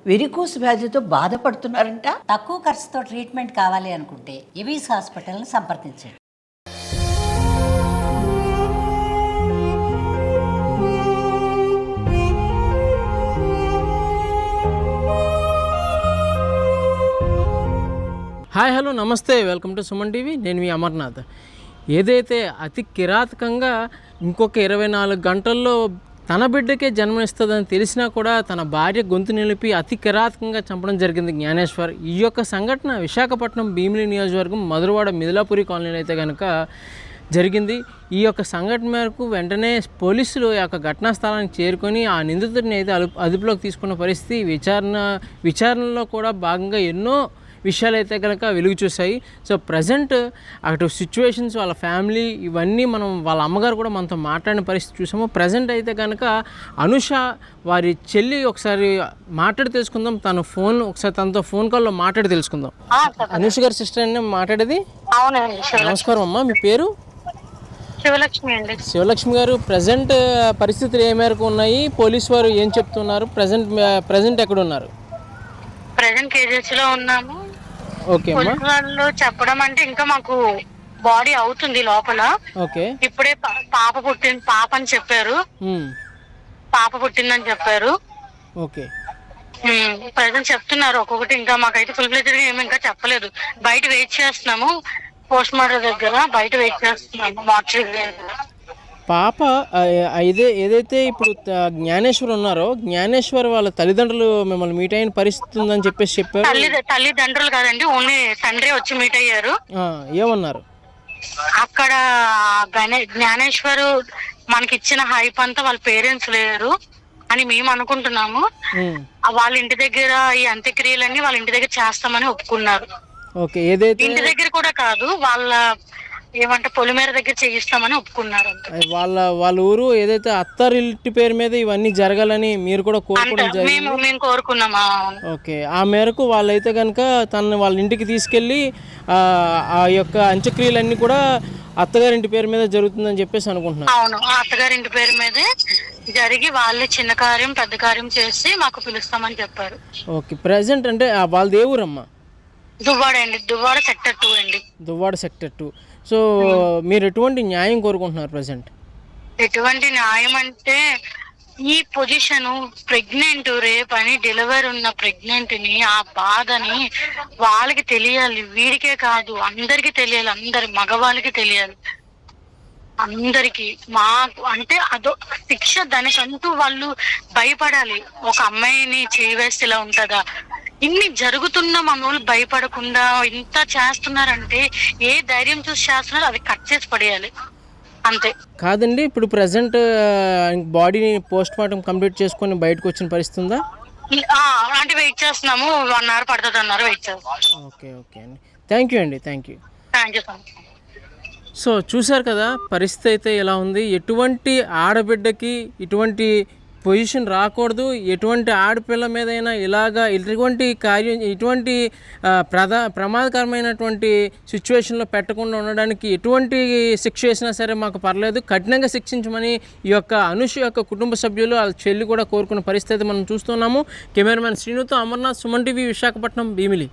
Varicose వ్యాధితో బాధపడుతున్నారంట. తక్కువ ఖర్చుతో ట్రీట్మెంట్ కావాలి అనుకుంటే ఎవిస్ హాస్పిటల్ని సంప్రదించండి. హాయ్ హలో నమస్తే, వెల్కమ్ టు సుమన్ టీవీ. నేను మీ అమర్నాథ్. ఏదైతే అతి కిరాతకంగా ఇంకొక 24 గంటల్లో తన బిడ్డకే జన్మనిస్తుందని తెలిసినా కూడా తన భార్య గొంతు నిలిపి అతి కిరాతకంగా చంపడం జరిగింది జ్ఞానేశ్వర్. ఈ యొక్క సంఘటన విశాఖపట్నం భీమిలి నియోజకవర్గం మధురవాడ మిథిలాపురి కాలనీలో అయితే కనుక జరిగింది. ఈ యొక్క సంఘటన మేరకు వెంటనే పోలీసులు ఆ యొక్క ఘటనా స్థలానికి చేరుకొని ఆ నిందితుడిని అయితే అదుపులోకి తీసుకున్న పరిస్థితి. విచారణలో కూడా భాగంగా ఎన్నో విషయాలు అయితే కనుక వెలుగు చూసాయి. సో ప్రజెంట్ అటు సిచ్యువేషన్స్, వాళ్ళ ఫ్యామిలీ, ఇవన్నీ మనం వాళ్ళ అమ్మగారు కూడా మనతో మాట్లాడిన పరిస్థితి చూసాము. ప్రజెంట్ అయితే కనుక అనుష వారి చెల్లి ఒకసారి మాట్లాడి తెలుసుకుందాం. ఒకసారి తనతో ఫోన్ కాల్లో మాట్లాడి తెలుసుకుందాం. అనుష గారి సిస్టర్ అండి మాట్లాడేది. నమస్కారం అమ్మా, మీ పేరు? శివలక్ష్మి అండి. శివలక్ష్మి గారు, ప్రజెంట్ పరిస్థితులు ఏ మేరకు ఉన్నాయి? పోలీసు వారు ఏం చెప్తున్నారు? ప్రజెంట్ ఎక్కడ ఉన్నారు? ప్రజెంట్ కేజెస్ లో ఉన్నాము. ఓకే అమ్మా. వాళ్ళు చెప్పడం అంటే ఇంకా మాకు బాడీ అవుతుంది లోపల. ఓకే, ఇప్పుడే పాప అని చెప్పారు. పాప పుట్టిందని చెప్పారు. ఓకే, ప్రజెంట్ చెప్తున్నారు ఒక్కొక్కటి. ఇంకా మాకైతే ఫుల్ ఫ్లెడ్జ్డ్ గా ఏమి ఇంకా చెప్పలేదు. బయట వెయిట్ చేస్తున్నాము, పోస్ట్ మార్టం దగ్గర బయట వెయిట్ చేస్తున్నాము, మార్చరీ. పాప ఏదైతే ఇప్పుడు జ్ఞానేశ్వర్ ఉన్నారో, జ్ఞానేశ్వర్ వాళ్ళ తల్లిదండ్రులు మిమ్మల్ని మీట్ అయిన పరిస్థితి ఉందని చెప్పారు. తల్లిదండ్రులు కాదండి, ఓన్లీ తండ్రి వచ్చి మీట్ అయ్యారు. ఏమన్నారు? అక్కడ జ్ఞానేశ్వరు మనకిచ్చిన హైప్ అంతా వాళ్ళ పేరెంట్స్ లేరు అని మేము అనుకుంటున్నాము. వాళ్ళ ఇంటి దగ్గర ఈ అంత్యక్రియలన్నీ వాళ్ళ ఇంటి దగ్గర చేస్తామని ఒప్పుకున్నారు. ఓకే, ఏదైతే ఇంటి దగ్గర కూడా కాదు, వాళ్ళ ఏమంటే పొలిమేర దగ్గర చేయిస్తామని ఒప్పుకున్నారు. వాళ్ళ ఊరు ఏదైతే అత్తారింటి పేరు మీద ఇవన్నీ జరగాలని మీరు కూడా కోరుకోవడం జరిగింది. మేము కోరుకున్నామా. ఓకే, ఆ మేరకు వాళ్ళైతే కనుక తనని వాళ్ళ ఇంటికి తీసుకెళ్ళి ఆ యొక్క అంత్యక్రియలన్నీ కూడా అత్తగారింటి పేరు మీద జరుగుతుందని చెప్పేసి అనుకుంటున్నాను. అవును, అత్తగారింటి పేరు మీదే జరిగి వాళ్ళే చిన్న కార్యం పెద్ద కార్యం చేసి మాకు పిలుస్తామని చెప్పారు. ఓకే, ప్రెసెంట్ అంటే వాళ్ళది ఏ ఊరమ్మా? దువ్వాడ అండి, దువ్వాడ సెక్టర్ 2 అండి. దువ్వాడ సెక్టర్ 2. సో మీరు ఎటువంటి న్యాయం కోరుకుంటున్నారు ప్రజెంట్? ఎటువంటి న్యాయం అంటే ఈ పొజిషన్ ప్రెగ్నెంట్, రేపని డెలివరీ ఉన్న ప్రెగ్నెంట్ ని ఆ బాధని వాళ్ళకి తెలియాలి. వీడికే కాదు అందరికి తెలియాలి, అందరి మగవాళ్ళకి తెలియాలి, అందరికి. మాకు అంటే అదో శిక్ష, దానికంటూ వాళ్ళు భయపడాలి. ఒక అమ్మాయిని చేవేస్తే ఇలా ఉంటుందా? ఇన్ని జరుగుతున్నా మన వాళ్ళు భయపడకుండా ఇంత చేస్తున్నారంటే ఏ ధైర్యం చూసి చేస్తున్నారో అది కట్ చేసి పడేయాలి అంతే. కాదండి, ఇప్పుడు ప్రజెంట్ బాడీని పోస్ట్ మార్టం కంప్లీట్ చేసుకొని బయటకు వచ్చిన పరిస్థితి ఉందా? అంటే వెయిట్ చేస్తున్నాము, 1 hour పడుతుంది అన్నారు, వెయిట్ చేస్తాం. ఓకే ఓకే అండి, థ్యాంక్ యూ అండి, thank you. Thank you so much. So చూశారు కదా పరిస్థితి అయితే ఎలా ఉంది. ఎటువంటి ఆడబిడ్డకి ఇటువంటి పొజిషన్ రాకూడదు. ఎటువంటి ఆడపిల్ల మీదైనా ఇటువంటి ప్రమాదకరమైనటువంటి సిచ్యువేషన్లో పెట్టకుండా ఉండడానికి ఎటువంటి శిక్ష వేసినా సరే మాకు పర్లేదు, కఠినంగా శిక్షించమని ఈ యొక్క అనుష యొక్క కుటుంబ సభ్యులు, వాళ్ళ చెల్లి కూడా కోరుకున్న పరిస్థితి మనం చూస్తున్నాము. కెమెరామెన్ శ్రీనుతో అమర్నాథ్, సుమన్ టీవీ, విశాఖపట్నం, భీమిలి.